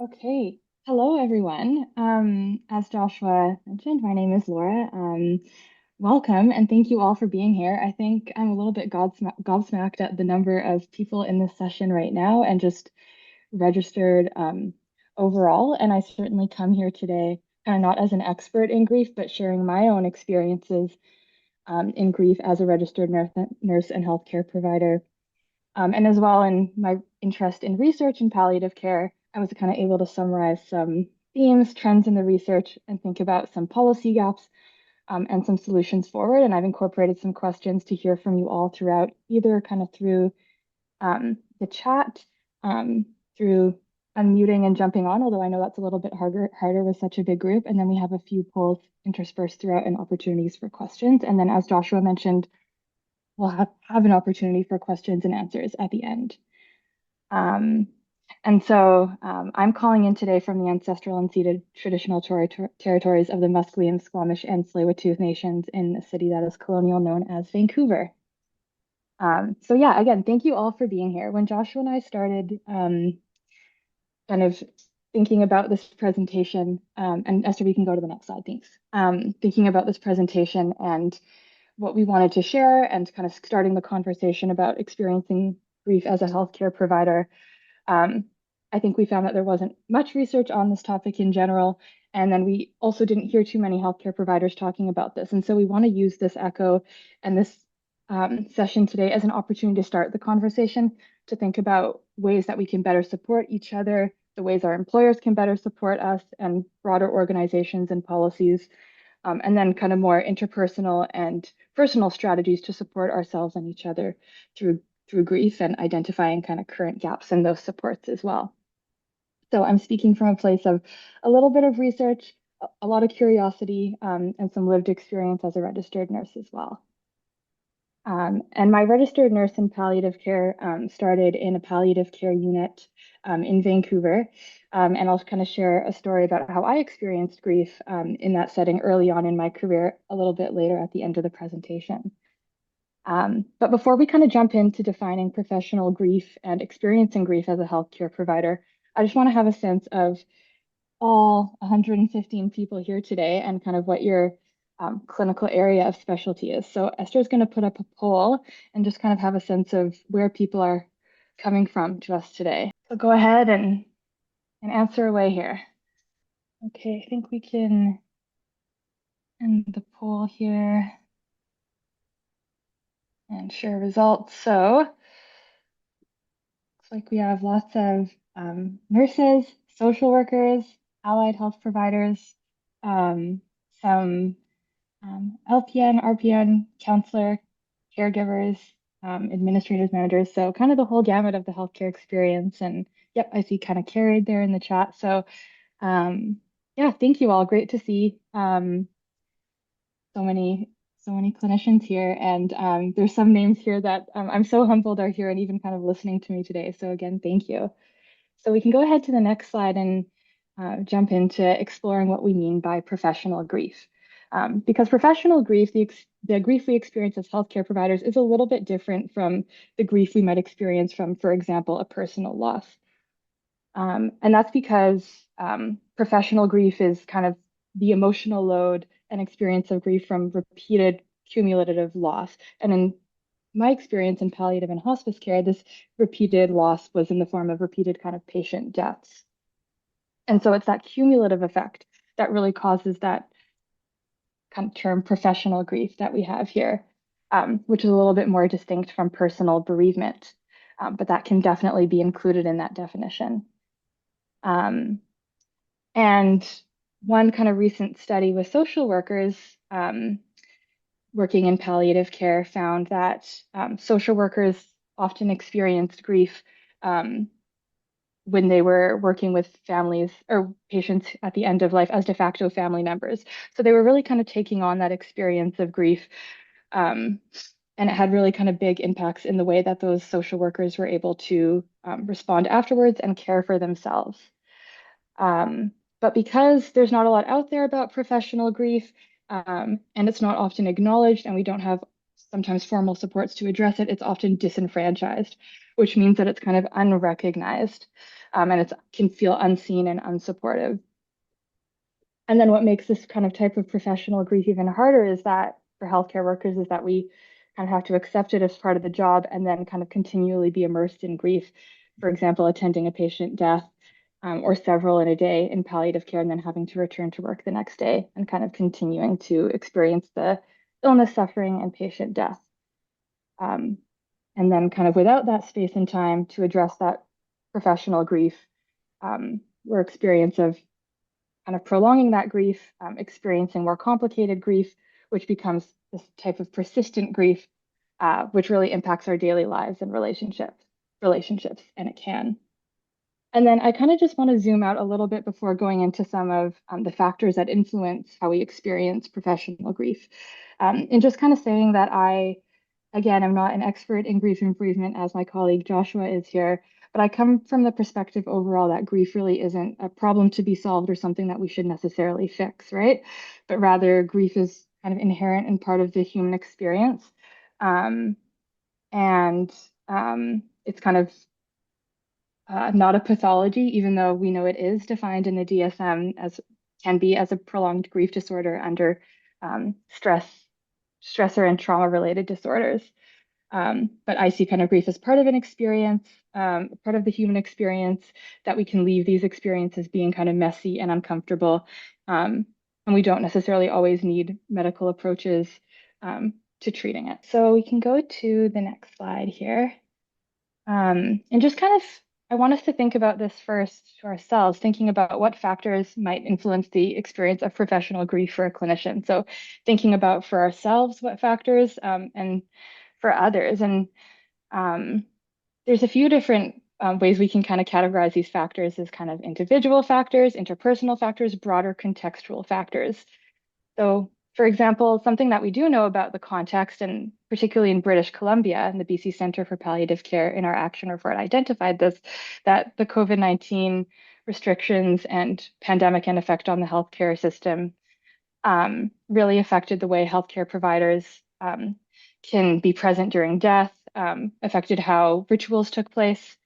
Okay. Hello, everyone. As Joshua mentioned, my name is Laura. Welcome, and thank you all for being here. I think I'm a little bit gobsmacked at the number of people in this session right now and just registered overall. And I certainly come here today kind of not as an expert in grief, but sharing my own experiences in grief as a registered nurse and healthcare provider. And as well in my interest in research and palliative care, I was kind of able to summarize some themes, trends in the research, and think about some policy gaps and some solutions forward. And I've incorporated some questions to hear from you all throughout, either kind of through the chat, through unmuting and jumping on, although I know that's a little bit harder with such a big group. And then we have a few polls interspersed throughout and opportunities for questions. And then as Joshua mentioned, we'll have an opportunity for questions and answers at the end. Um, I'm calling in today from the ancestral and ceded traditional territories of the Musqueam, Squamish, and Tsleil-Waututh nations in a city that is colonial known as Vancouver. Yeah, again, thank you all for being here. When Joshua and I started kind of thinking about this presentation, and Esther, we can go to the next slide, thanks. Thinking about this presentation and what we wanted to share and kind of starting the conversation about experiencing grief as a healthcare provider. I think we found that there wasn't much research on this topic in general. And then we also didn't hear too many healthcare providers talking about this. And so we want to use this echo and this session today as an opportunity to start the conversation, to think about ways that we can better support each other, the ways our employers can better support us, and broader organizations and policies, and then kind of more interpersonal and personal strategies to support ourselves and each other through grief and identifying kind of current gaps in those supports as well. So I'm speaking from a place of a little bit of research, a lot of curiosity, and some lived experience as a registered nurse as well. And my registered nurse in palliative care started in a palliative care unit in Vancouver. And I'll kind of share a story about how I experienced grief in that setting early on in my career, a little bit later at the end of the presentation. But before we kind of jump into defining professional grief and experiencing grief as a healthcare provider, I just want to have a sense of all 115 people here today and kind of what your clinical area of specialty is. So Esther's going to put up a poll and just kind of have a sense of where people are coming from to us today. So go ahead and answer away here. Okay, I think we can end the poll here and share results. So looks like we have lots of nurses, social workers, allied health providers, some LPN, RPN, counselor, caregivers, administrators, managers. So kind of the whole gamut of the healthcare experience. And yep, I see kind of carried there in the chat. So yeah, thank you all. Great to see so many clinicians here. And there's some names here that I'm so humbled are here and even kind of listening to me today. So again, thank you. So we can go ahead to the next slide and jump into exploring what we mean by professional grief. Because professional grief, the grief we experience as healthcare providers is a little bit different from the grief we might experience from, for example, a personal loss. And that's because professional grief is kind of the emotional load and experience of grief from repeated cumulative loss. And in my experience in palliative and hospice care, this repeated loss was in the form of repeated kind of patient deaths. And so it's that cumulative effect that really causes that kind of term professional grief that we have here, which is a little bit more distinct from personal bereavement, but that can definitely be included in that definition. And one kind of recent study with social workers working in palliative care found that social workers often experienced grief when they were working with families or patients at the end of life as de facto family members. So they were really kind of taking on that experience of grief. And it had really kind of big impacts in the way that those social workers were able to respond afterwards and care for themselves. But because there's not a lot out there about professional grief, and it's not often acknowledged, and we don't have sometimes formal supports to address it, it's often disenfranchised. which means that it's kind of unrecognized, and it can feel unseen and unsupportive. And then what makes this kind of type of professional grief even harder is that for healthcare workers is that we kind of have to accept it as part of the job and then kind of continually be immersed in grief. For example, attending a patient death or several in a day in palliative care and then having to return to work the next day and kind of continuing to experience the illness, suffering, and patient death. Um, and then kind of without that space and time to address that professional grief or experience of kind of prolonging that grief, experiencing more complicated grief, which becomes this type of persistent grief, which really impacts our daily lives and relationships, and it can. And then I kind of just want to zoom out a little bit before going into some of the factors that influence how we experience professional grief. And just kind of saying that again, I'm not an expert in grief and bereavement as my colleague Joshua is here, but I come from the perspective overall that grief really isn't a problem to be solved or something that we should necessarily fix, right? But rather, grief is kind of inherent and part of the human experience. Um, and it's kind of not a pathology, even though we know it is defined in the DSM as can be as a prolonged grief disorder under stressor and trauma related disorders. But I see kind of grief as part of an experience, part of the human experience, that we can leave these experiences being kind of messy and uncomfortable. And we don't necessarily always need medical approaches to treating it. So we can go to the next slide here. And just kind of, I want us to think about this first to ourselves, thinking about what factors might influence the experience of professional grief for a clinician. So thinking about for ourselves what factors and for others. And um, there's a few different ways we can kind of categorize these factors as kind of individual factors, interpersonal factors, broader contextual factors. So, for example, something that we do know about the context, and particularly in British Columbia, and the BC Centre for Palliative Care in our action report identified this, that the COVID-19 restrictions and pandemic and effect on the healthcare system really affected the way healthcare providers can be present during death, affected how rituals took place,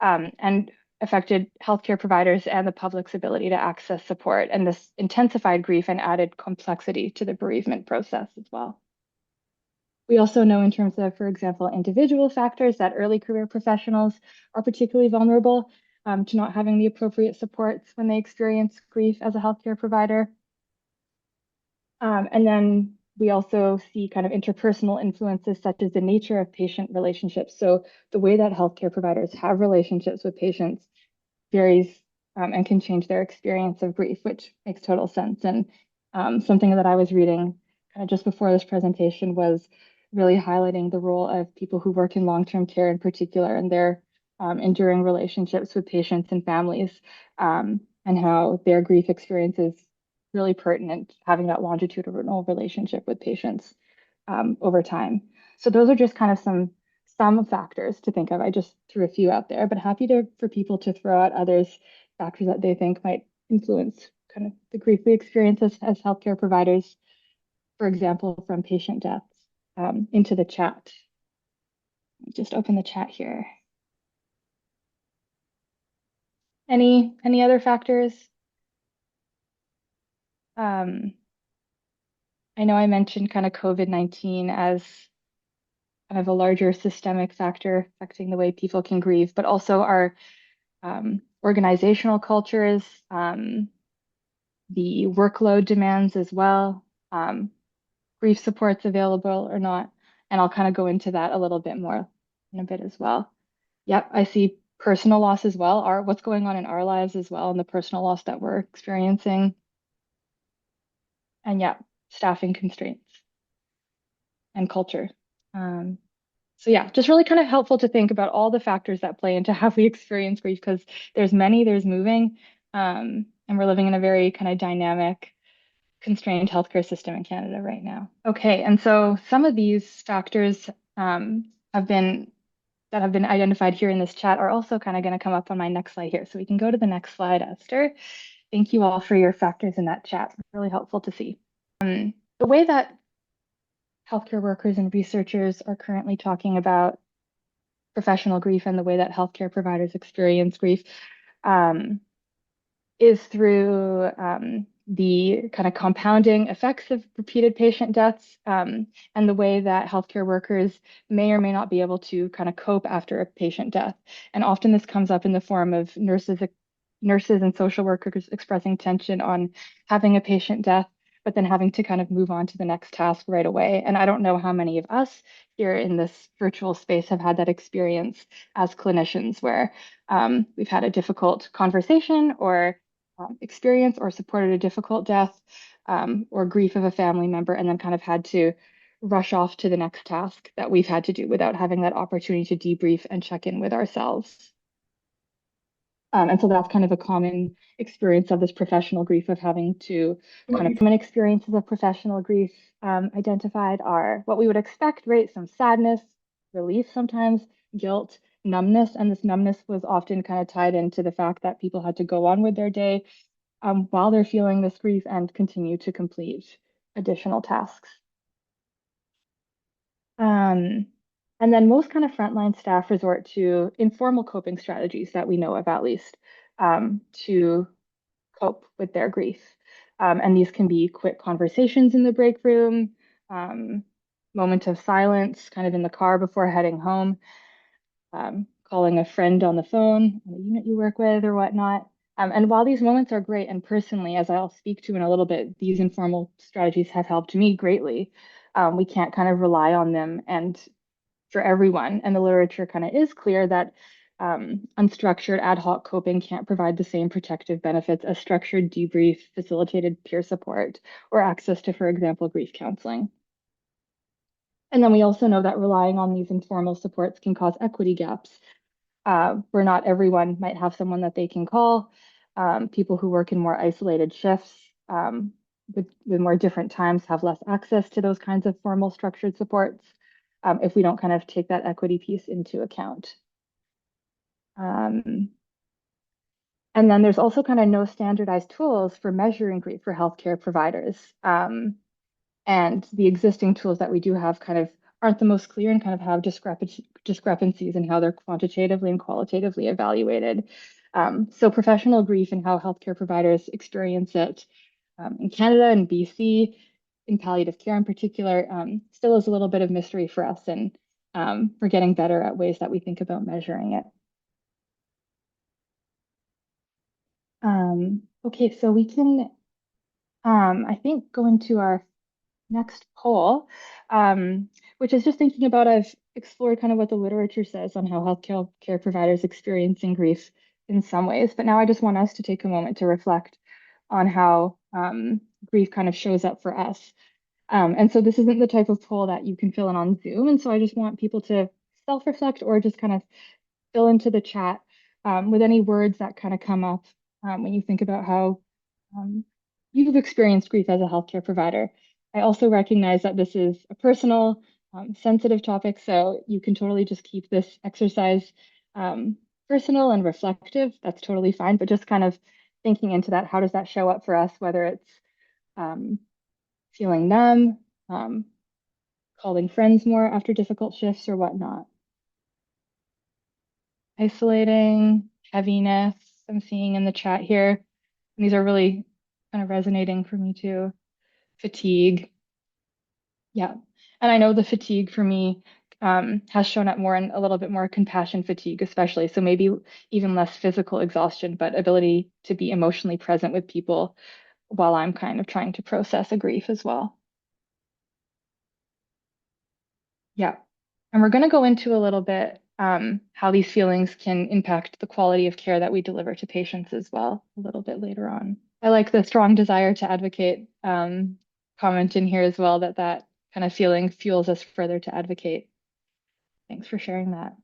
and affected healthcare providers and the public's ability to access support. And this intensified grief and added complexity to the bereavement process as well. We also know in terms of, for example, individual factors that early career professionals are particularly vulnerable to not having the appropriate supports when they experience grief as a healthcare provider. And then we also see kind of interpersonal influences such as the nature of patient relationships. So the way that healthcare providers have relationships with patients varies and can change their experience of grief, which makes total sense. And something that I was reading kind of just before this presentation was really highlighting the role of people who work in long-term care in particular and their enduring relationships with patients and families and how their grief experience is really pertinent, having that longitudinal relationship with patients over time. So those are just kind of some factors to think of. I just threw a few out there, but happy to for people to throw out others factors that they think might influence kind of the grief we experience as healthcare providers, for example, from patient deaths into the chat. Just open the chat here. Any other factors? Um, I know I mentioned kind of COVID-19 as kind of a larger systemic factor affecting the way people can grieve, but also our organizational cultures, the workload demands as well, grief supports available or not. And I'll kind of go into that a little bit more in a bit as well. Yep, I see personal loss as well, what's going on in our lives as well, and the personal loss that we're experiencing. And yeah, staffing constraints and culture. Um, so yeah, just really kind of helpful to think about all the factors that play into how we experience grief because there's moving, and we're living in a very kind of dynamic, constrained healthcare system in Canada right now. Okay, and so some of these factors have been that have been identified here in this chat are also kind of going to come up on my next slide here. So we can go to the next slide, Esther. Thank you all for your factors in that chat. Really helpful to see. The way that healthcare workers and researchers are currently talking about professional grief and the way that healthcare providers experience grief um, is through the kind of compounding effects of repeated patient deaths and the way that healthcare workers may or may not be able to kind of cope after a patient death. And often this comes up in the form of nurses and social workers expressing tension on having a patient death, but then having to kind of move on to the next task right away. And I don't know how many of us here in this virtual space have had that experience as clinicians where we've had a difficult conversation or experience or supported a difficult death or grief of a family member, and then kind of had to rush off to the next task that we've had to do without having that opportunity to debrief and check in with ourselves. And so that's kind of a common experience of this professional grief of having to kind of common experiences of professional grief identified are what we would expect, right? Some sadness, relief sometimes, guilt, numbness. And this numbness was often kind of tied into the fact that people had to go on with their day while they're feeling this grief and continue to complete additional tasks. Um, and then most kind of frontline staff resort to informal coping strategies that we know of at least to cope with their grief. And these can be quick conversations in the break room, um, moment of silence kind of in the car before heading home, calling a friend on the phone, on the unit you work with or whatnot. And while these moments are great, and personally, as I'll speak to in a little bit, these informal strategies have helped me greatly. We can't kind of rely on them and for everyone. And the literature kind of is clear that unstructured ad hoc coping can't provide the same protective benefits as structured debrief, facilitated peer support, or access to, for example, grief counseling. And then we also know that relying on these informal supports can cause equity gaps where not everyone might have someone that they can call. People who work in more isolated shifts with more different times have less access to those kinds of formal structured supports if we don't kind of take that equity piece into account. Um, and then there's also kind of no standardized tools for measuring grief for healthcare providers. And the existing tools that we do have kind of aren't the most clear and kind of have discrepancies in how they're quantitatively and qualitatively evaluated. So professional grief and how healthcare providers experience it in Canada and BC, in palliative care in particular, still is a little bit of mystery for us, and we're getting better at ways that we think about measuring it. Okay, so we can, I think, go into our next poll, which is just thinking about I've explored kind of what the literature says on how healthcare care providers experiencing grief in some ways, but now I just want us to take a moment to reflect on how grief kind of shows up for us. And so this isn't the type of poll that you can fill in on Zoom, and so I just want people to self-reflect or just kind of fill into the chat with any words that kind of come up when you think about how um, you've experienced grief as a healthcare provider. I also recognize that this is a personal, sensitive topic, so you can totally just keep this exercise um, personal and reflective. That's totally fine, but just kind of thinking into that, how does that show up for us, whether it's um, feeling numb, um, calling friends more after difficult shifts or whatnot. Isolating, heaviness, I'm seeing in the chat here. And these are really kind of resonating for me too. Fatigue. Yeah. And I know the fatigue for me has shown up more in a little bit more compassion fatigue, especially. So maybe even less physical exhaustion, but ability to be emotionally present with people while I'm kind of trying to process a grief as well. Yeah. And we're going to go into a little bit how these feelings can impact the quality of care that we deliver to patients as well, a little bit later on. I like the strong desire to advocate comment in here as well, that that kind of feeling fuels us further to advocate. Thanks for sharing that.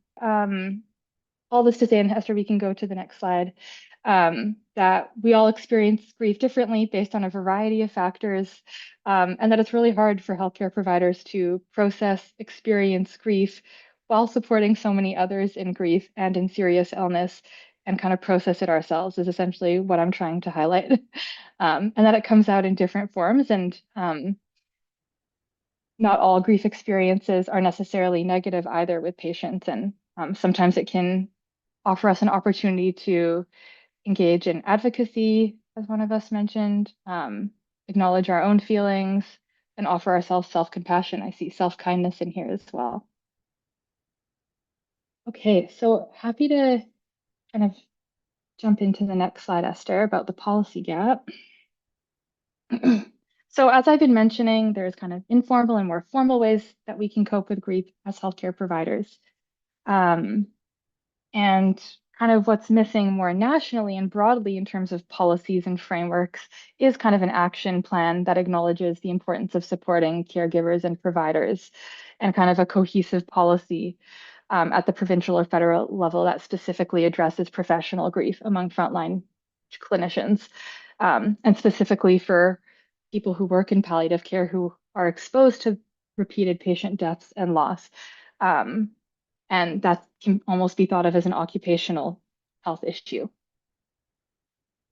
All this to say, and Esther, we can go to the next slide, that we all experience grief differently based on a variety of factors, and that it's really hard for healthcare providers to process, experience grief while supporting so many others in grief and in serious illness and kind of process it ourselves is essentially what I'm trying to highlight. And that it comes out in different forms and not all grief experiences are necessarily negative either with patients. And Sometimes it can offer us an opportunity to engage in advocacy, as one of us mentioned, acknowledge our own feelings, and offer ourselves self-compassion. I see self-kindness in here as well. Okay, so happy to kind of jump into the next slide, Esther, about the policy gap. So as I've been mentioning, there's kind of informal and more formal ways that we can cope with grief as healthcare providers. Um, And kind of what's missing more nationally and broadly in terms of policies and frameworks is kind of an action plan that acknowledges the importance of supporting caregivers and providers and kind of a cohesive policy at the provincial or federal level that specifically addresses professional grief among frontline clinicians, and specifically for people who work in palliative care who are exposed to repeated patient deaths and loss. Um, and that can almost be thought of as an occupational health issue.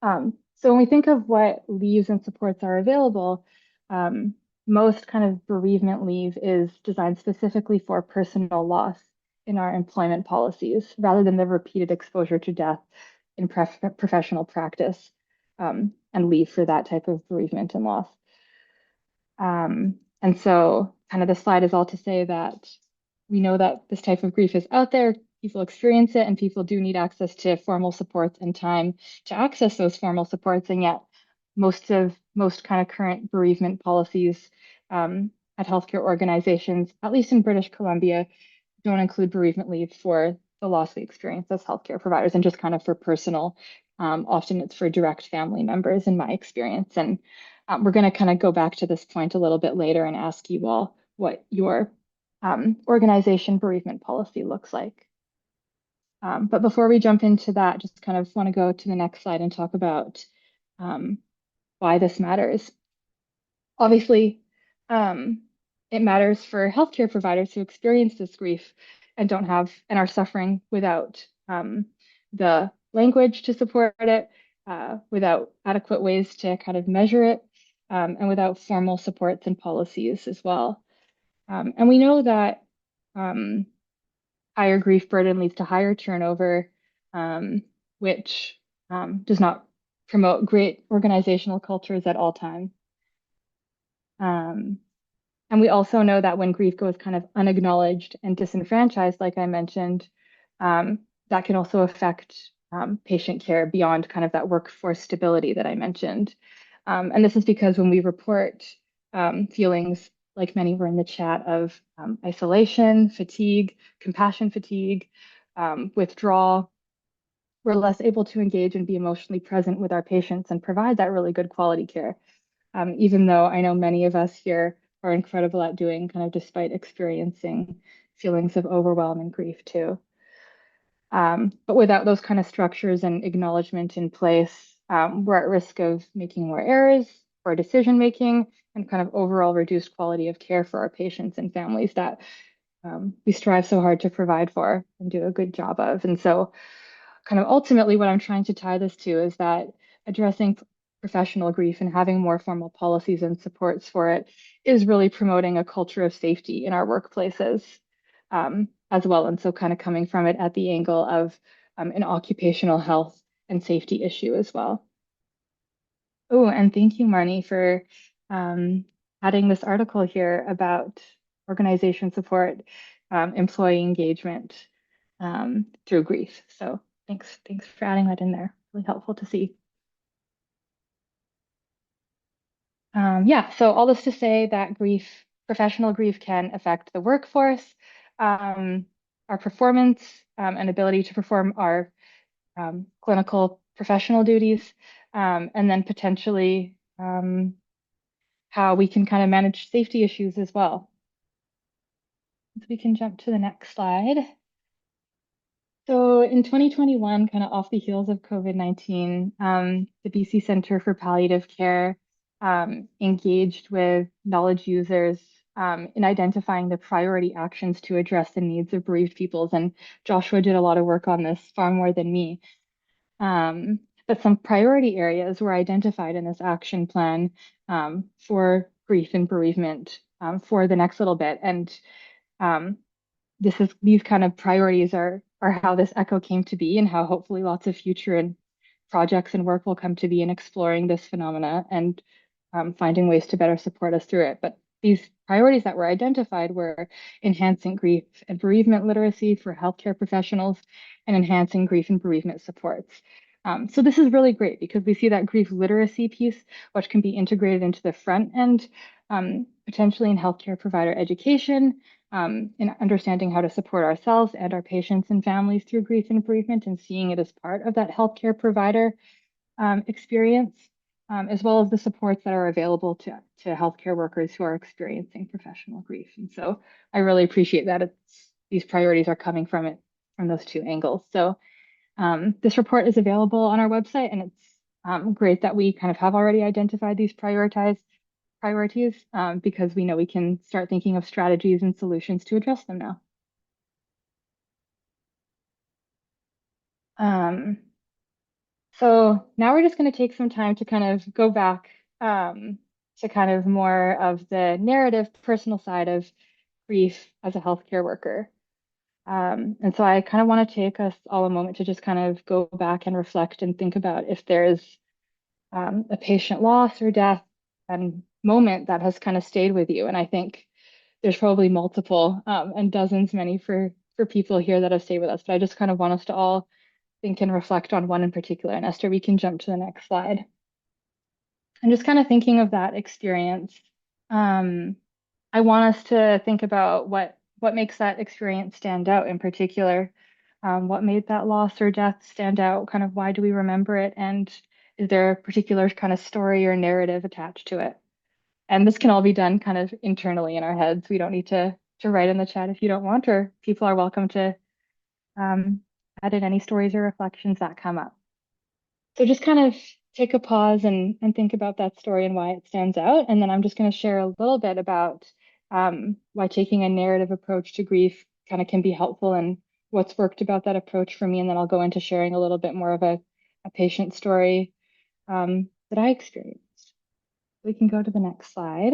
So when we think of what leaves and supports are available, um, most kind of bereavement leave is designed specifically for personal loss in our employment policies, rather than the repeated exposure to death in professional practice, and leave for that type of bereavement and loss. And so kind of the slide is all to say that we know that this type of grief is out there, people experience it, and people do need access to formal supports and time to access those formal supports. And yet most kind of current bereavement policies at healthcare organizations, at least in British Columbia, don't include bereavement leave for the loss we experience as healthcare providers and just kind of for personal. Often it's for direct family members in my experience. And we're going to kind of go back to this point a little bit later and ask you all what your organization bereavement policy looks like. But before we jump into that, just kind of want to go to the next slide and talk about um, why this matters. Obviously, um, it matters for healthcare providers who experience this grief and don't have and are suffering without the language to support it, without adequate ways to kind of measure it, and without formal supports and policies as well. And we know that um, higher grief burden leads to higher turnover, which does not promote great organizational cultures at all times. Um, and we also know that when grief goes kind of unacknowledged and disenfranchised, like I mentioned, that can also affect patient care beyond kind of that workforce stability that I mentioned. And this is because when we report feelings, like many were in the chat, of isolation, fatigue, compassion fatigue, withdrawal, we're less able to engage and be emotionally present with our patients and provide that really good quality care. Even though I know many of us here are incredible at doing kind of despite experiencing feelings of overwhelm and grief too. But without those kind of structures and acknowledgement in place, we're at risk of making more errors for decision making and kind of overall reduced quality of care for our patients and families that we strive so hard to provide for and do a good job of. And so kind of ultimately what I'm trying to tie this to is that addressing professional grief and having more formal policies and supports for it is really promoting a culture of safety in our workplaces, as well. And so kind of coming from it at the angle of an occupational health and safety issue as well. Oh, and thank you, Marnie, for um, adding this article here about organization support, employee engagement through grief. So thanks for adding that in there. Really helpful to see. Yeah, so all this to say that professional grief can affect the workforce, um, our performance, and ability to perform our clinical professional duties, and then potentially how we can kind of manage safety issues as well. So we can jump to the next slide. So in 2021, kind of off the heels of COVID-19, the BC Centre for Palliative Care engaged with knowledge users in identifying the priority actions to address the needs of bereaved peoples. And Joshua did a lot of work on this, far more than me. But some priority areas were identified in this action plan for grief and bereavement for the next little bit. And um, these kind of priorities are how this echo came to be, and how hopefully lots of future and projects and work will come to be in exploring this phenomena and finding ways to better support us through it. But these priorities that were identified were enhancing grief and bereavement literacy for healthcare professionals and enhancing grief and bereavement supports. So this is really great because we see that grief literacy piece, which can be integrated into the front end, potentially in healthcare provider education, in understanding how to support ourselves and our patients and families through grief and bereavement, and seeing it as part of that healthcare provider experience, as well as the supports that are available to healthcare workers who are experiencing professional grief. And so I really appreciate that these priorities are coming from it from those two angles. So this report is available on our website, and it's great that we kind of have already identified these priorities because we know we can start thinking of strategies and solutions to address them now. Um, so now we're just going to take some time to kind of go back to kind of more of the narrative, personal side of grief as a healthcare worker. And so I kind of want to take us all a moment to just kind of go back and reflect and think about if there's a patient loss or death and moment that has kind of stayed with you. And I think there's probably multiple and dozens, many for people here that have stayed with us. But I just kind of want us to all think and reflect on one in particular. And Esther, we can jump to the next slide. And just kind of thinking of that experience, um, I want us to think about what makes that experience stand out in particular. What made that loss or death stand out? Kind of why do we remember it? And is there a particular kind of story or narrative attached to it? And this can all be done kind of internally in our heads. We don't need to write in the chat if you don't want, or people are welcome to um, add in any stories or reflections that come up. So just kind of take a pause and think about that story and why it stands out. And then I'm just going to share a little bit about why taking a narrative approach to grief kind of can be helpful and what's worked about that approach for me. And then I'll go into sharing a little bit more of a patient story that I experienced. We can go to the next slide.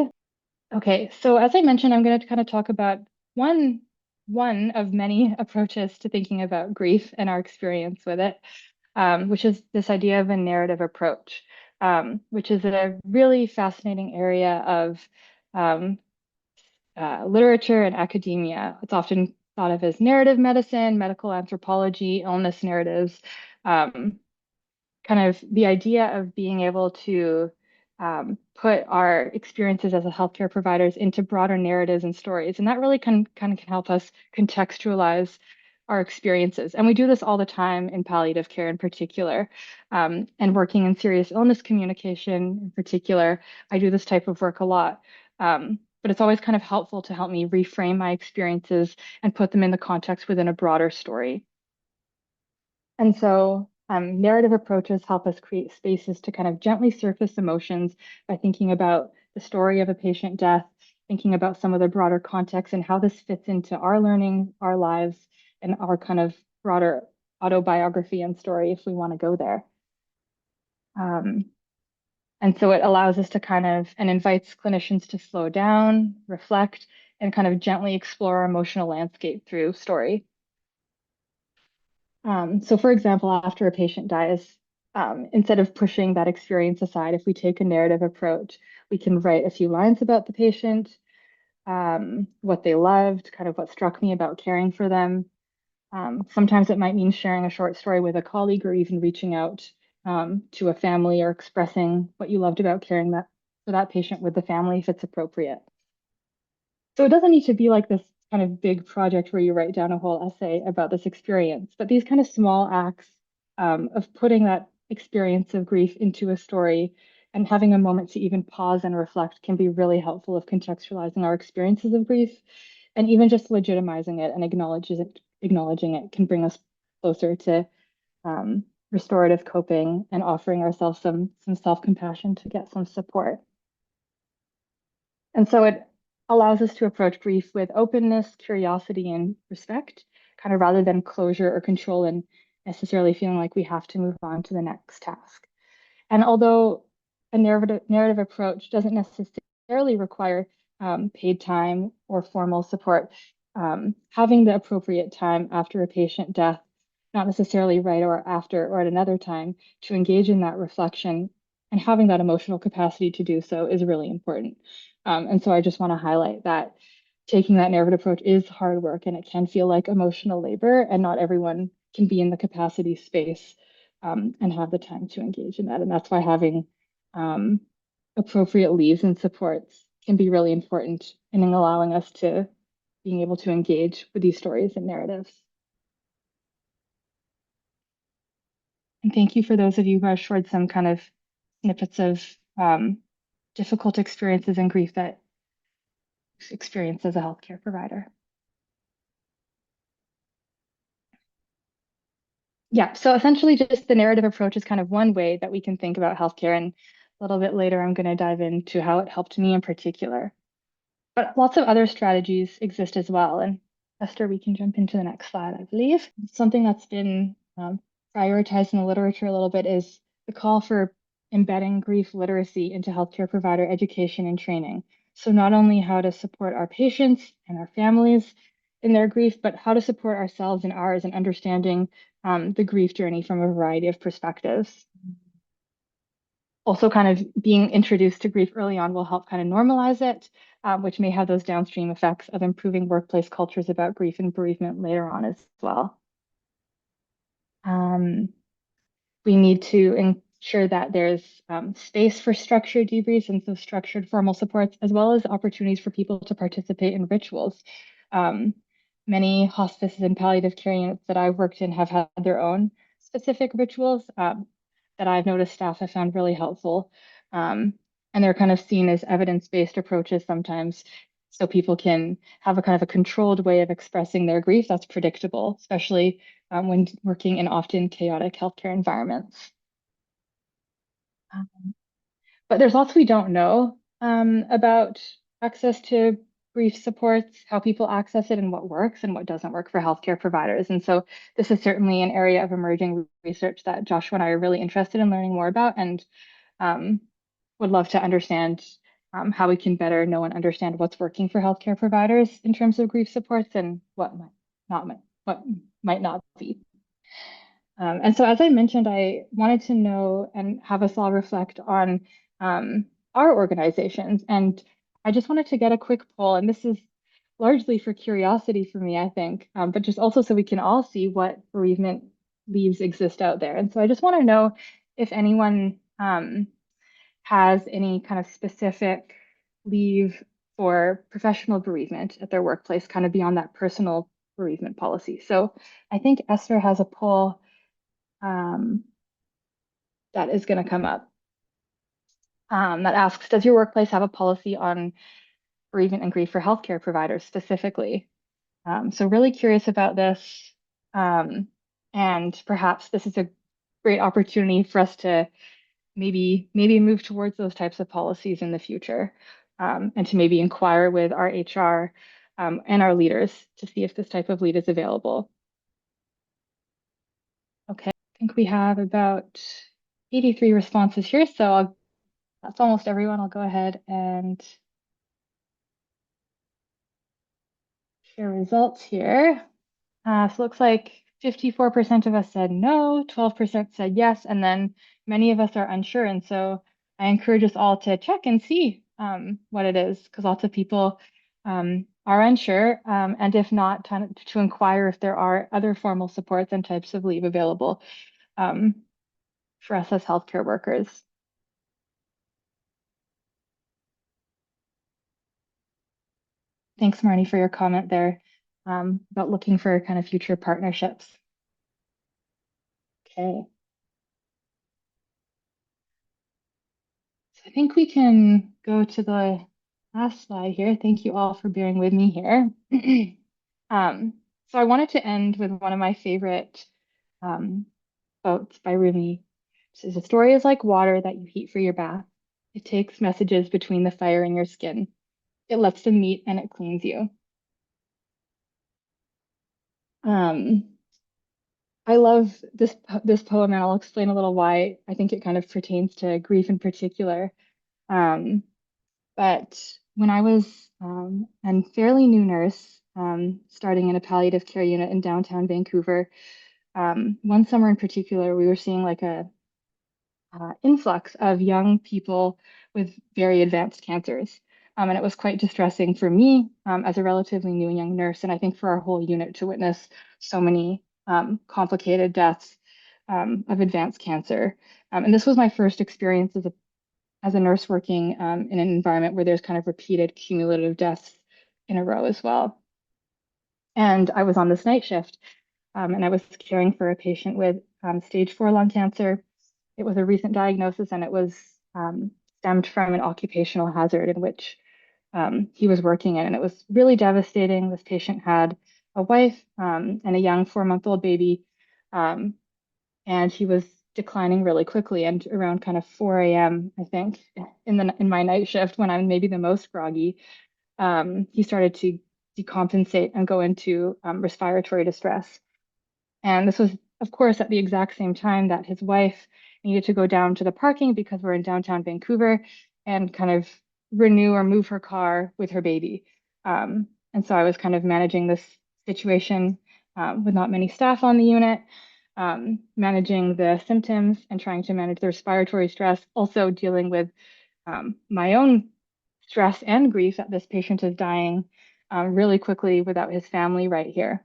Okay, so as I mentioned, I'm going to kind of talk about one one of many approaches to thinking about grief and our experience with it, which is this idea of a narrative approach, which is a really fascinating area of um, literature and academia. It's often thought of as narrative medicine, medical anthropology, illness narratives, um, kind of the idea of being able to put our experiences as a healthcare providers into broader narratives and stories. And that really kind of can help us contextualize our experiences. And we do this all the time in palliative care in particular, and working in serious illness communication in particular. I do this type of work a lot. But it's always kind of helpful to help me reframe my experiences and put them in the context within a broader story. And so narrative approaches help us create spaces to kind of gently surface emotions by thinking about the story of a patient death, thinking about some of the broader context and how this fits into our learning, our lives, and our kind of broader autobiography and story if we want to go there. Um, and so it allows us to kind of and invites clinicians to slow down, reflect, and kind of gently explore our emotional landscape through story. So for example, after a patient dies, instead of pushing that experience aside, if we take a narrative approach, we can write a few lines about the patient, what they loved, kind of what struck me about caring for them. Sometimes it might mean sharing a short story with a colleague or even reaching out to a family or expressing what you loved about caring for that patient with the family if it's appropriate. So it doesn't need to be like this kind of big project where you write down a whole essay about this experience, but these kind of small acts of putting that experience of grief into a story and having a moment to even pause and reflect can be really helpful of contextualizing our experiences of grief. And even just legitimizing it and acknowledging it can bring us closer to restorative coping and offering ourselves some self-compassion to get some support. And so it allows us to approach grief with openness, curiosity, and respect, kind of rather than closure or control and necessarily feeling like we have to move on to the next task. And although a narrative approach doesn't necessarily require paid time or formal support, having the appropriate time after a patient death, not necessarily right or after or at another time, to engage in that reflection and having that emotional capacity to do so is really important. And so I just want to highlight that taking that narrative approach is hard work and it can feel like emotional labor, and not everyone can be in the capacity space and have the time to engage in that. And that's why having um, appropriate leaves and supports can be really important in allowing us to being able to engage with these stories and narratives. And thank you for those of you who have shared some kind of snippets of difficult experiences and grief that experience as a healthcare provider. Yeah, so essentially just the narrative approach is kind of one way that we can think about healthcare. And a little bit later, I'm going to dive into how it helped me in particular. But lots of other strategies exist as well. And Esther, we can jump into the next slide, I believe. Something that's been prioritized in the literature a little bit is the call for embedding grief literacy into healthcare provider education and training. So not only how to support our patients and our families in their grief, but how to support ourselves and ours in understanding the grief journey from a variety of perspectives. Also, kind of being introduced to grief early on will help kind of normalize it, which may have those downstream effects of improving workplace cultures about grief and bereavement later on as well. Um, we need to ensure that there's space for structured debriefs and so structured formal supports, as well as opportunities for people to participate in rituals. Um, Many hospices and palliative care units that I've worked in have had their own specific rituals that I've noticed staff have found really helpful. Um, and they're kind of seen as evidence-based approaches sometimes, so people can have a kind of a controlled way of expressing their grief that's predictable, especially when working in often chaotic healthcare environments. Um, but there's lots we don't know about access to grief supports, how people access it, and what works and what doesn't work for healthcare providers. And so this is certainly an area of emerging research that Joshua and I are really interested in learning more about, and um, would love to understand how we can better know and understand what's working for healthcare providers in terms of grief supports and what might not be. And so, as I mentioned, I wanted to know and have us all reflect on our organizations. And I just wanted to get a quick poll, and this is largely for curiosity for me, I think, but just also so we can all see what bereavement leaves exist out there. And so I just want to know if anyone has any kind of specific leave for professional bereavement at their workplace, kind of beyond that personal bereavement policy. So I think Esther has a poll um, that is going to come up that asks, does your workplace have a policy on bereavement and grief for healthcare providers specifically? So really curious about this. Um, and perhaps this is a great opportunity for us to maybe move towards those types of policies in the future, and to maybe inquire with our HR and our leaders to see if this type of lead is available. Okay, I think we have about 83 responses here, so that's almost everyone. I'll go ahead and share results here. So it looks like 54% of us said no, 12% said yes, and then many of us are unsure. And so I encourage us all to check and see what it is, because lots of people are unsure. And if not, to inquire if there are other formal supports and types of leave available um, for us as healthcare workers. Thanks, Marnie, for your comment there about looking for kind of future partnerships. Okay. So I think we can go to the last slide here. Thank you all for bearing with me here. Um, so I wanted to end with one of my favorite um, quotes by Rumi. It says, "A story is like water that you heat for your bath. It takes messages between the fire and your skin. It lets them meet and it cleans you." Um, I love this poem, and I'll explain a little why I think it kind of pertains to grief in particular. Um, But when I was a fairly new nurse starting in a palliative care unit in downtown Vancouver. One summer in particular, we were seeing like a influx of young people with very advanced cancers. And it was quite distressing for me as a relatively new young nurse, and I think for our whole unit to witness so many complicated deaths of advanced cancer. And this was my first experience as a nurse working in an environment where there's kind of repeated cumulative deaths in a row as well. And I was on this night shift, and I was caring for a patient with stage 4 lung cancer. It was a recent diagnosis, and it was stemmed from an occupational hazard in which he was working in. And it was really devastating. This patient had a wife and a young 4-month-old baby, um, and he was declining really quickly. And around kind of 4 a.m., I think, in my night shift, when I'm maybe the most groggy, he started to decompensate and go into respiratory distress. And this was, of course, at the exact same time that his wife needed to go down to the parking because we're in downtown Vancouver and kind of renew or move her car with her baby. And so I was kind of managing this situation with not many staff on the unit, managing the symptoms and trying to manage the respiratory stress, also dealing with my own stress and grief that this patient is dying really quickly without his family right here.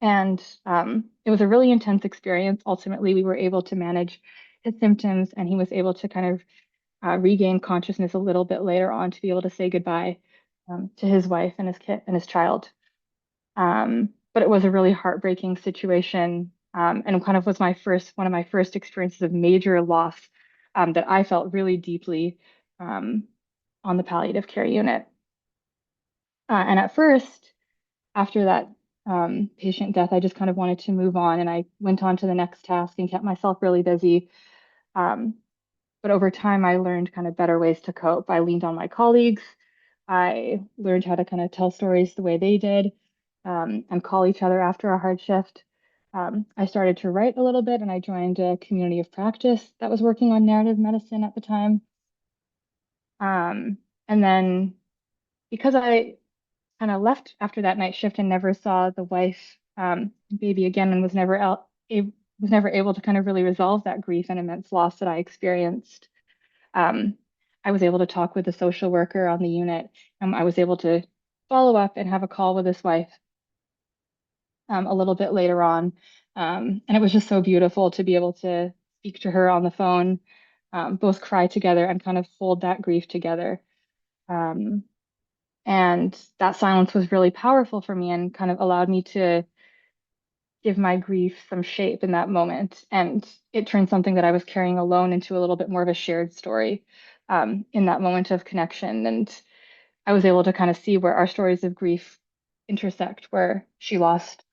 And it was a really intense experience. Ultimately, we were able to manage his symptoms, and he was able to kind of regain consciousness a little bit later on to be able to say goodbye to his wife and his kid and his child. But it was a really heartbreaking situation, and kind of was one of my first experiences of major loss that I felt really deeply um, on the palliative care unit. And at first, after that patient death, I just kind of wanted to move on, and I went on to the next task and kept myself really busy. Um, but over time, I learned kind of better ways to cope. I leaned on my colleagues. I learned how to kind of tell stories the way they did and call each other after a hard shift. I started to write a little bit, and I joined a community of practice that was working on narrative medicine at the time. And then because I kind of left after that night shift and never saw the wife baby again and was never able to kind of really resolve that grief and immense loss that I experienced. Um, I was able to talk with the social worker on the unit. I was able to follow up and have a call with his wife a little bit later on. And it was just so beautiful to be able to speak to her on the phone, both cry together and kind of hold that grief together. Um, And that silence was really powerful for me and kind of allowed me to give my grief some shape in that moment. And it turned something that I was carrying alone into a little bit more of a shared story in that moment of connection. And I was able to kind of see where our stories of grief intersect, where she lost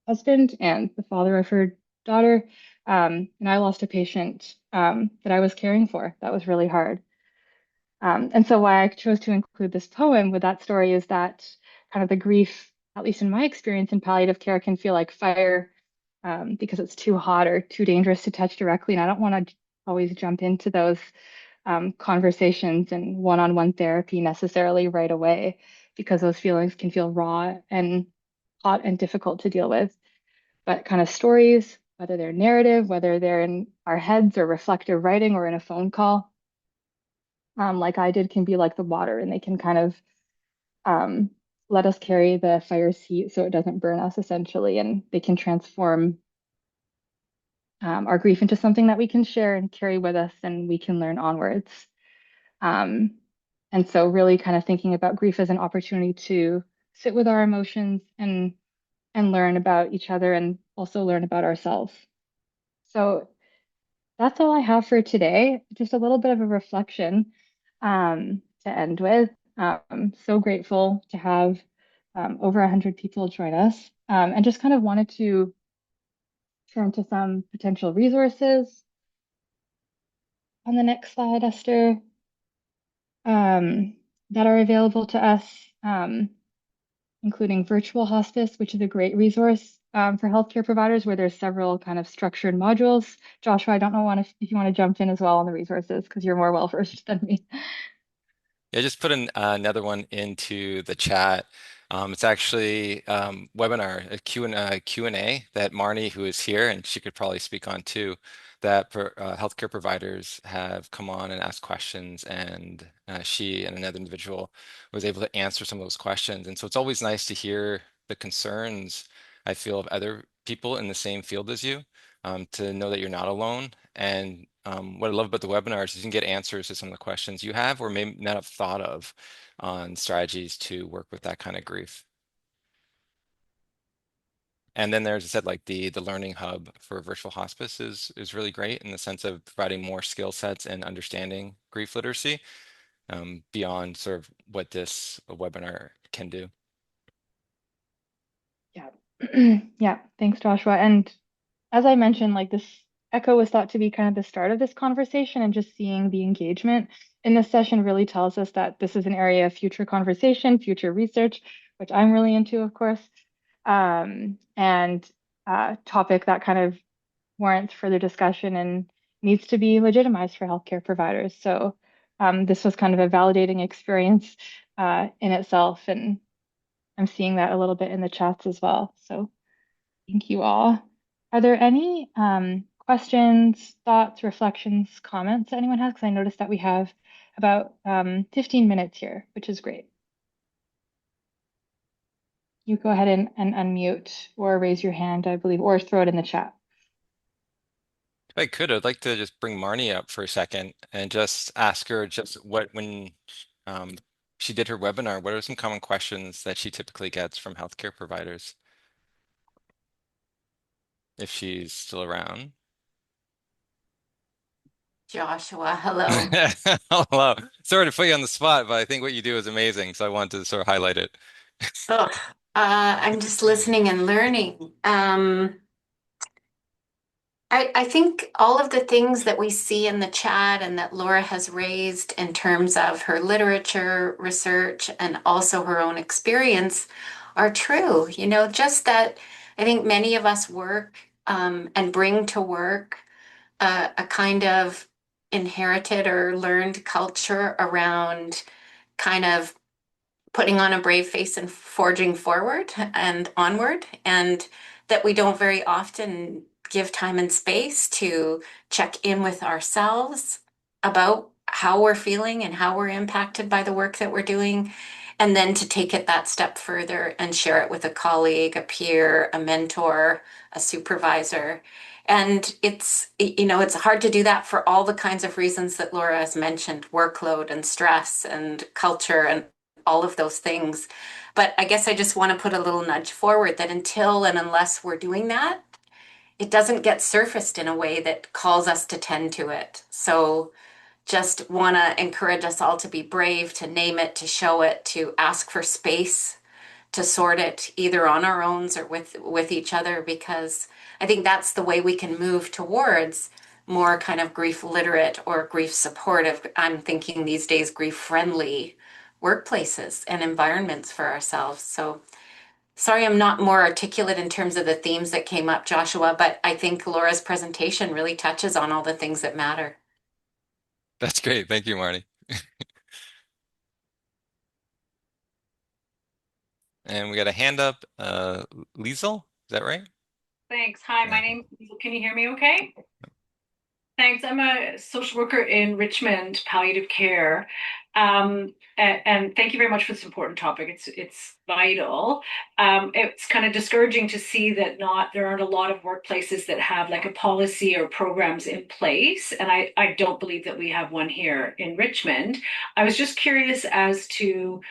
husband and the father of her daughter. And I lost a patient that I was caring for. That was really hard. And so why I chose to include this poem with that story is that kind of the grief, at least in my experience in palliative care, can feel like fire because it's too hot or too dangerous to touch directly. And I don't want to always jump into those conversations and one-on-one therapy necessarily right away because those feelings can feel raw and hot and difficult to deal with. But kind of stories, whether they're narrative, whether they're in our heads or reflective writing or in a phone call, like I did, can be like the water, and they can kind of um, let us carry the fire's heat so it doesn't burn us, essentially, and they can transform our grief into something that we can share and carry with us, and we can learn onwards. Um, and so, really, kind of thinking about grief as an opportunity to sit with our emotions and learn about each other, and also learn about ourselves. So that's all I have for today. Just a little bit of a reflection to end with. So grateful to have over 100 people join us, and just kind of wanted to turn to some potential resources on the next slide, Esther, um, that are available to us, including virtual hospice, which is a great resource for healthcare providers where there's several kind of structured modules. Joshua, I don't know if you want to jump in as well on the resources because you're more well versed than me. Yeah, just put another one into the chat. It's actually webinar, a Q&A that Marnie, who is here, and she could probably speak on too, that healthcare providers have come on and asked questions, and she and another individual was able to answer some of those questions. And so it's always nice to hear the concerns, I feel, of other people in the same field as you, to know that you're not alone. And what I love about the webinars is you can get answers to some of the questions you have or may not have thought of on strategies to work with that kind of grief. And then there's, I said, like the learning hub for virtual hospice is really great in the sense of providing more skill sets and understanding grief literacy, beyond sort of what this webinar can do. Yeah. Yeah, thanks, Joshua. And as I mentioned, like this echo was thought to be kind of the start of this conversation, and just seeing the engagement in this session really tells us that this is an area of future conversation, future research, which I'm really into, of course, and topic that kind of warrants further discussion and needs to be legitimized for healthcare providers. So this was kind of a validating experience in itself, and I'm seeing that a little bit in the chats as well. So thank you all. Are there any questions, thoughts, reflections, comments that anyone has? Because I noticed that we have about 15 minutes here, which is great. You go ahead and unmute or raise your hand, I believe, or throw it in the chat. If I could, I'd like to just bring Marnie up for a second and just ask her just when um, she did her webinar, what are some common questions that she typically gets from healthcare providers if she's still around? Joshua, hello. Hello. Sorry to put you on the spot, but I think what you do is amazing, so I wanted to sort of highlight it. Ugh, I'm just listening and learning. I think all of the things that we see in the chat and that Laura has raised in terms of her literature, research, and also her own experience are true. Just that I think many of us work and bring to work a kind of inherited or learned culture around kind of putting on a brave face and forging forward and onward, and that we don't very often give time and space to check in with ourselves about how we're feeling and how we're impacted by the work that we're doing, and then to take it that step further and share it with a colleague, a peer, a mentor, a supervisor. And it's hard to do that for all the kinds of reasons that Laura has mentioned, workload and stress and culture and all of those things. But I guess I just want to put a little nudge forward that until and unless we're doing that, it doesn't get surfaced in a way that calls us to tend to it. So just want to encourage us all to be brave, to name it, to show it, to ask for space, to sort it either on our own or with each other, because I think that's the way we can move towards more kind of grief literate or grief supportive. I'm thinking these days grief friendly workplaces and environments for ourselves. So sorry I'm not more articulate in terms of the themes that came up, Joshua, but I think Laura's presentation really touches on all the things that matter. That's great. Thank you, Marnie. And we got a hand up, Liesel, is that right? Thanks. Hi, Yeah. my name, can you hear me okay? Thanks. I'm a social worker in Richmond, palliative care. And thank you very much for this important topic. It's vital. It's kind of discouraging to see that not there aren't a lot of workplaces that have like a policy or programs in place. And I don't believe that we have one here in Richmond. I was just curious as to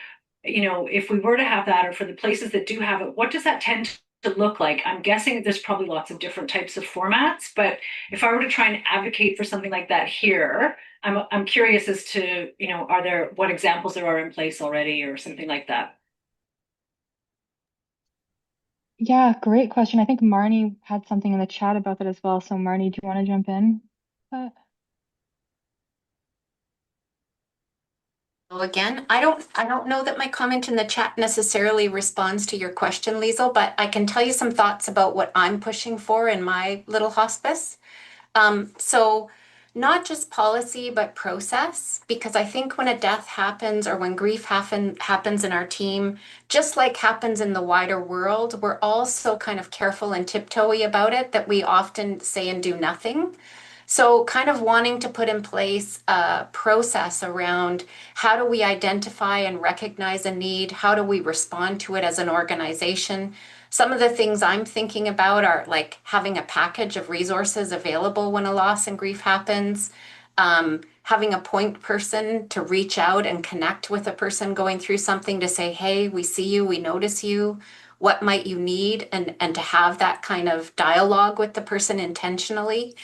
if we were to have that, or for the places that do have it, what does that tend to look like? I'm guessing there's probably lots of different types of formats, but if I were to try and advocate for something like that here, I'm curious as to, are there what examples there are in place already or something like that? Yeah, great question. I think Marnie had something in the chat about that as well. So Marnie, do you want to jump in? Well, again, I don't know that my comment in the chat necessarily responds to your question, Liesel, but I can tell you some thoughts about what I'm pushing for in my little hospice. So not just policy, but process. Because I think when a death happens or when happens in our team, just like happens in the wider world, we're all so kind of careful and tiptoey about it that we often say and do nothing. So, kind of wanting to put in place a process around how do we identify and recognize a need? How do we respond to it as an organization? Some of the things I'm thinking about are like having a package of resources available when a loss and grief happens, having a point person to reach out and connect with a person going through something to say, hey, we see you, we notice you. What might you need? And to have that kind of dialogue with the person intentionally.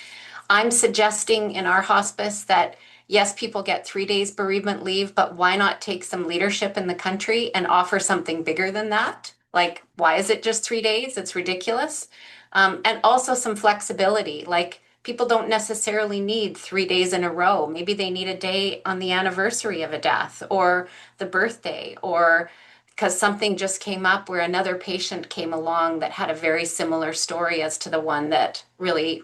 I'm suggesting in our hospice that yes, people get 3 days bereavement leave, but why not take some leadership in the country and offer something bigger than that? Like, why is it just 3 days? It's ridiculous. And also some flexibility. Like, people don't necessarily need 3 days in a row. Maybe they need a day on the anniversary of a death or the birthday or because something just came up where another patient came along that had a very similar story as to the one that really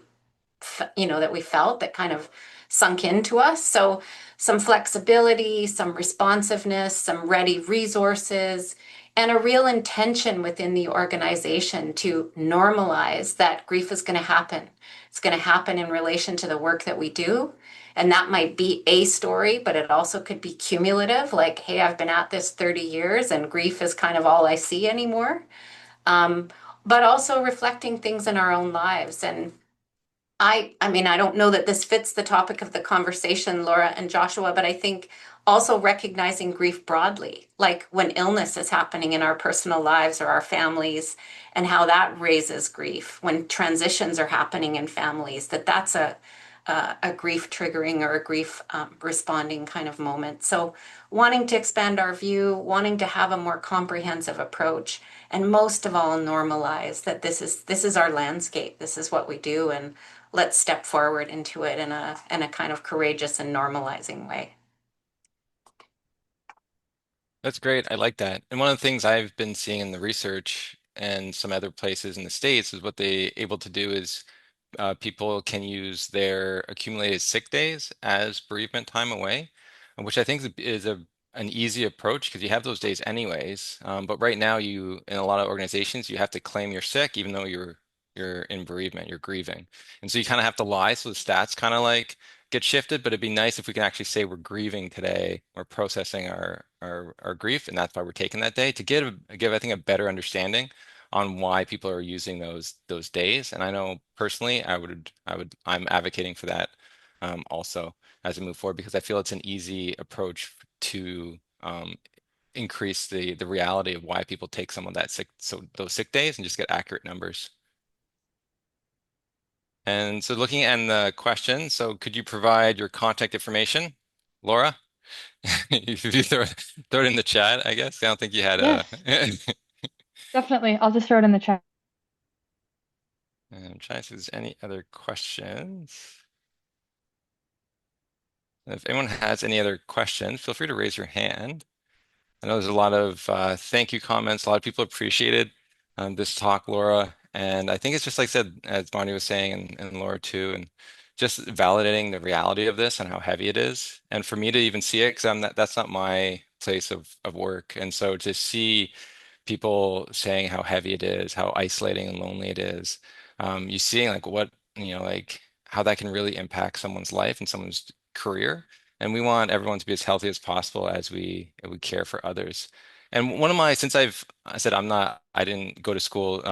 that we felt that kind of sunk into us. So some flexibility, some responsiveness, some ready resources, and a real intention within the organization to normalize that grief is going to happen. It's going to happen in relation to the work that we do. And that might be a story, but it also could be cumulative, like, hey, I've been at this 30 years and grief is kind of all I see anymore. Um, but also reflecting things in our own lives. And I mean, I don't know that this fits the topic of the conversation, Laura and Joshua, but I think also recognizing grief broadly, like when illness is happening in our personal lives or our families, and how that raises grief, when transitions are happening in families, that's a grief triggering or a grief responding kind of moment. So, wanting to expand our view, wanting to have a more comprehensive approach, and most of all, normalize that this is our landscape. This is what we do, and let's step forward into it in a kind of courageous and normalizing way. That's great. I like that. And one of the things I've been seeing in the research and some other places in the States is what they able to do is people can use their accumulated sick days as bereavement time away, which I think is an easy approach because you have those days anyways. But right now, in a lot of organizations, you have to claim you're sick even though you're in bereavement, you're grieving, and so you kind of have to lie. So the stats kind of like get shifted. But it'd be nice if we can actually say we're grieving today, we're processing our grief, and that's why we're taking that day to give I think a better understanding on why people are using those days. And I know personally, I'm advocating for that also as we move forward because I feel it's an easy approach to increase the reality of why people take some of that those sick days and just get accurate numbers. And so looking at the question, so could you provide your contact information, Laura? If you throw it in the chat, I guess. I don't think you had a. Yes, definitely. I'll just throw it in the chat. I'm trying to see if there's any other questions. If anyone has any other questions, feel free to raise your hand. I know there's a lot of thank you comments. A lot of people appreciated this talk, Laura. And I think it's just like I said, as Bonnie was saying, and Laura too, and just validating the reality of this and how heavy it is. And for me to even see it, because that's not my place of work. And so to see people saying how heavy it is, how isolating and lonely it is, you seeing like like how that can really impact someone's life and someone's career. And we want everyone to be as healthy as possible as we care for others. And since I said I didn't go to school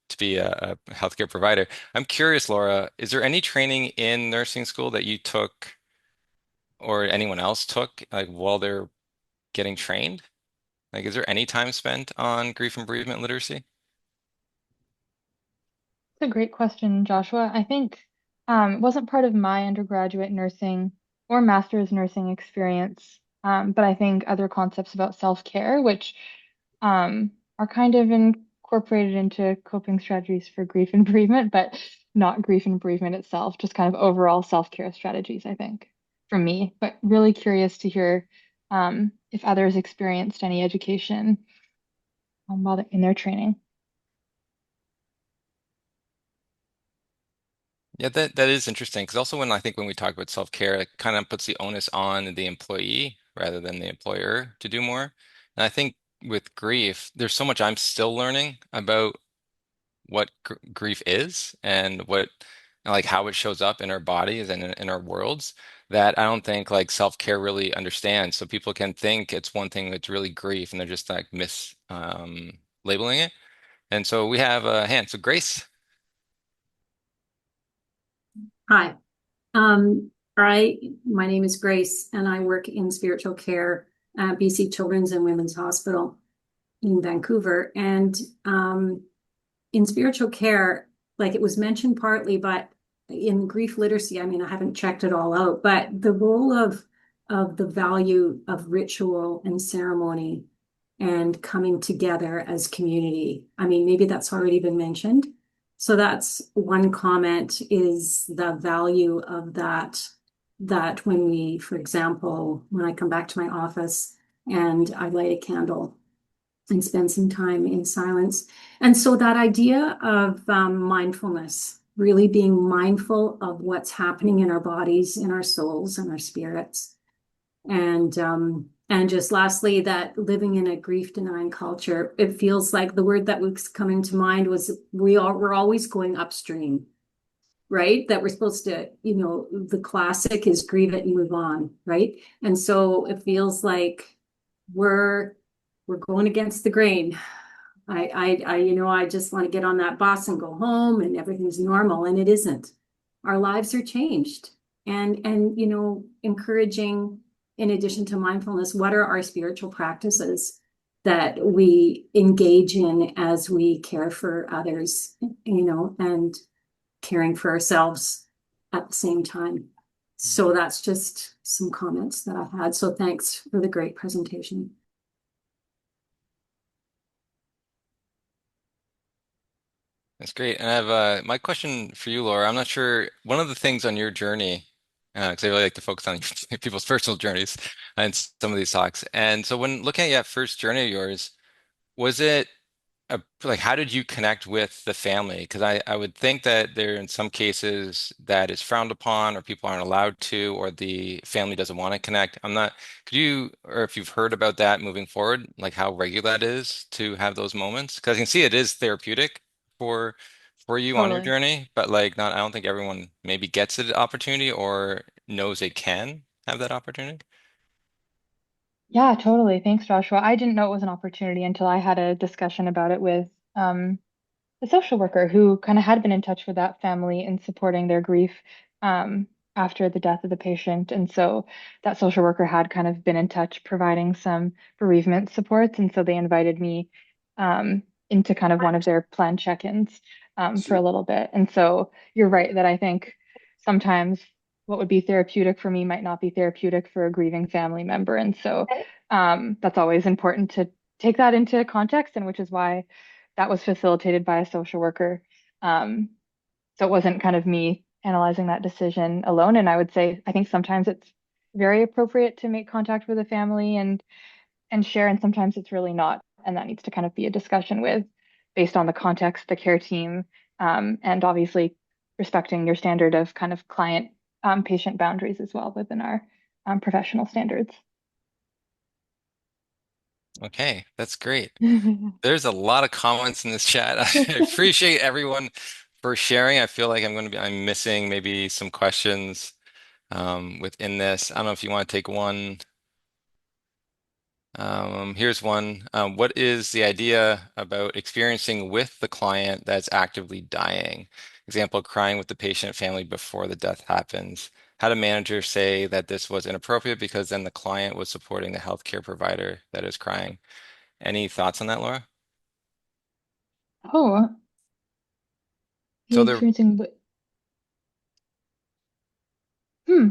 to be a healthcare provider. I'm curious, Laura, is there any training in nursing school that you took or anyone else took like while they're getting trained? Like, is there any time spent on grief and bereavement literacy? That's a great question, Joshua. I think it wasn't part of my undergraduate nursing or master's nursing experience, but I think other concepts about self-care, which are kind of incorporated into coping strategies for grief and bereavement, but not grief and bereavement itself, just kind of overall self-care strategies, I think, for me. But really curious to hear if others experienced any education while in their training. Yeah, that is interesting because also when I think when we talk about self-care, it kind of puts the onus on the employee rather than the employer to do more. And I think with grief, there's so much I'm still learning about what grief is and what like how it shows up in our bodies and in our worlds that I don't think like self-care really understands. So people can think it's one thing that's really grief and they're just like labeling it. And so we have a hand. So Grace. Hi. My name is Grace, and I work in spiritual care at BC Children's and Women's Hospital in Vancouver. And in spiritual care, like it was mentioned partly, but in grief literacy, I mean, I haven't checked it all out, but the role of the value of ritual and ceremony and coming together as community. I mean, maybe that's already been mentioned. So that's one comment is the value of that when we, for example, when I come back to my office and I light a candle and spend some time in silence. And so that idea of mindfulness, really being mindful of what's happening in our bodies, in our souls, and our spirits. And just lastly, that living in a grief denying culture, it feels like the word that was coming to mind was we're always going upstream, right? That we're supposed to, the classic is grieve it and move on, right? And so it feels like we're we're going against the grain. I just want to get on that bus and go home and everything's normal, and it isn't. Our lives are changed. And encouraging, in addition to mindfulness, what are our spiritual practices that we engage in as we care for others, and caring for ourselves at the same time. So that's just some comments that I had. So thanks for the great presentation. That's great. And I have my question for you, Laura. I'm not sure one of the things on your journey, because I really like to focus on people's personal journeys and some of these talks. And so when looking at that first journey of yours, was it like how did you connect with the family? Because I would think that there in some cases that is frowned upon or people aren't allowed to or the family doesn't want to connect. I'm not, could you, or if you've heard about that moving forward, like how regular that is to have those moments? Because I can see it is therapeutic for for you on your Totally. journey, but like not, I don't think everyone maybe gets the opportunity or knows they can have that opportunity. Yeah, totally. Thanks, Joshua. I didn't know it was an opportunity until I had a discussion about it with the social worker who kind of had been in touch with that family and supporting their grief um, after the death of the patient. And so that social worker had kind of been in touch providing some bereavement supports. And so they invited me into kind of one of their planned check-ins for a little bit. And so you're right that I think sometimes what would be therapeutic for me might not be therapeutic for a grieving family member. And so that's always important to take that into context, and which is why that was facilitated by a social worker. Um, so it wasn't kind of me analyzing that decision alone. And I would say, I think sometimes it's very appropriate to make contact with a family and share, and sometimes it's really not. And that needs to kind of be a discussion with based on the context, the care team, and obviously respecting your standard of kind of client patient boundaries as well within our professional standards. Okay, that's great. There's a lot of comments in this chat. I appreciate everyone for sharing. I feel like I'm missing maybe some questions within this. I don't know if you want to take one. Here's one. What is the idea about experiencing with the client that's actively dying? Example, crying with the patient family before the death happens. How do managers say that this was inappropriate because then the client was supporting the healthcare provider that is crying? Any thoughts on that, Laura? Oh, So you there, experiencing what? Hmm.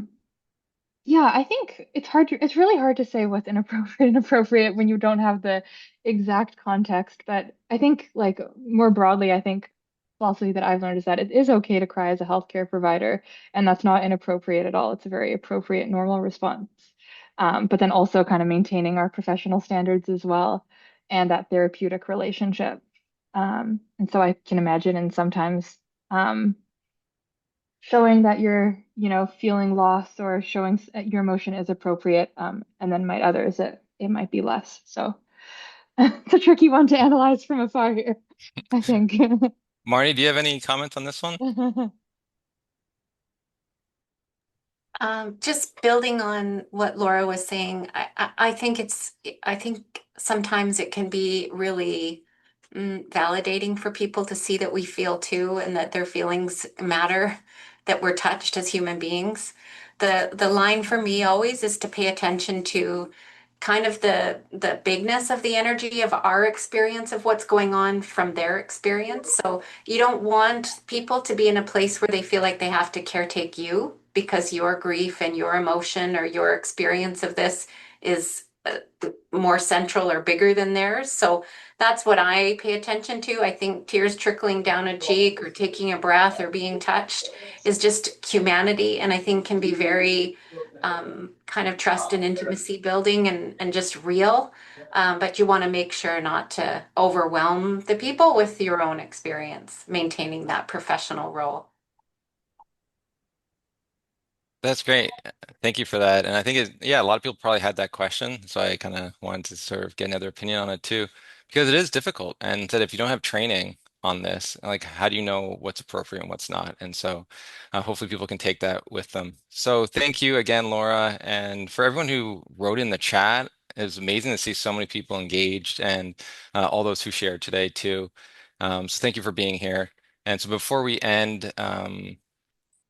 Yeah, I think it's really hard to say what's inappropriate and appropriate when you don't have the exact context. But I think like more broadly, I think philosophy that I've learned is that it is okay to cry as a healthcare provider, and that's not inappropriate at all. It's a very appropriate, normal response. But then also kind of maintaining our professional standards as well and that therapeutic relationship. And so I can imagine, and sometimes um, showing that you're, feeling lost or showing your emotion is appropriate, and then might others it might be less. So it's a tricky one to analyze from afar here, I think. Marnie, do you have any comments on this one? Just building on what Laura was saying, I think sometimes it can be really validating for people to see that we feel too and that their feelings matter, that we're touched as human beings. The line for me always is to pay attention to kind of the bigness of the energy of our experience of what's going on from their experience. So you don't want people to be in a place where they feel like they have to caretake you because your grief and your emotion or your experience of this is more central or bigger than theirs. So that's what I pay attention to. I think tears trickling down a cheek or taking a breath or being touched is just humanity, and I think can be very kind of trust and intimacy building and just real. But you want to make sure not to overwhelm the people with your own experience, maintaining that professional role. That's great. Thank you for that. And I think yeah, a lot of people probably had that question. So I kind of wanted to sort of get another opinion on it too, because it is difficult. And that if you don't have training on this, like how do you know what's appropriate and what's not? And so hopefully people can take that with them. So thank you again, Laura. And for everyone who wrote in the chat, it was amazing to see so many people engaged and all those who shared today too. So thank you for being here. And so before we end,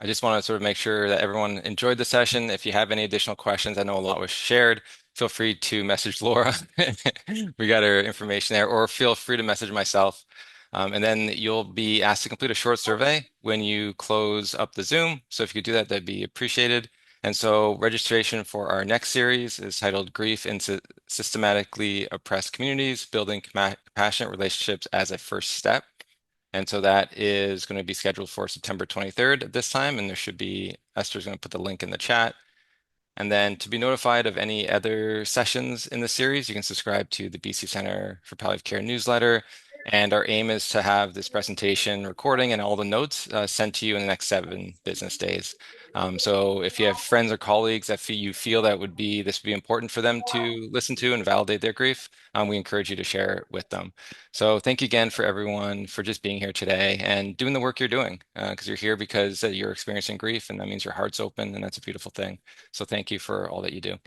I just want to sort of make sure that everyone enjoyed the session. If you have any additional questions, I know a lot was shared. Feel free to message Laura. We got her information there, or feel free to message myself. And then you'll be asked to complete a short survey when you close up the Zoom. So if you could do that, that'd be appreciated. And so registration for our next series is titled Grief in Systematically Oppressed Communities, Building Compassionate Relationships as a First Step. And so that is going to be scheduled for September 23rd at this time, and there should be, Esther's going to put the link in the chat. And then to be notified of any other sessions in the series, you can subscribe to the BC Center for Palliative Care newsletter. And our aim is to have this presentation recording and all the notes sent to you in the next 7 business days. So if you have friends or colleagues that you feel that this would be important for them to listen to and validate their grief, we encourage you to share it with them. So thank you again for everyone for just being here today and doing the work you're doing, because you're here because you're experiencing grief, and that means your heart's open, and that's a beautiful thing. So thank you for all that you do.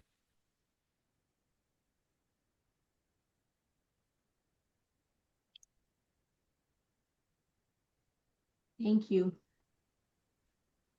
Thank you.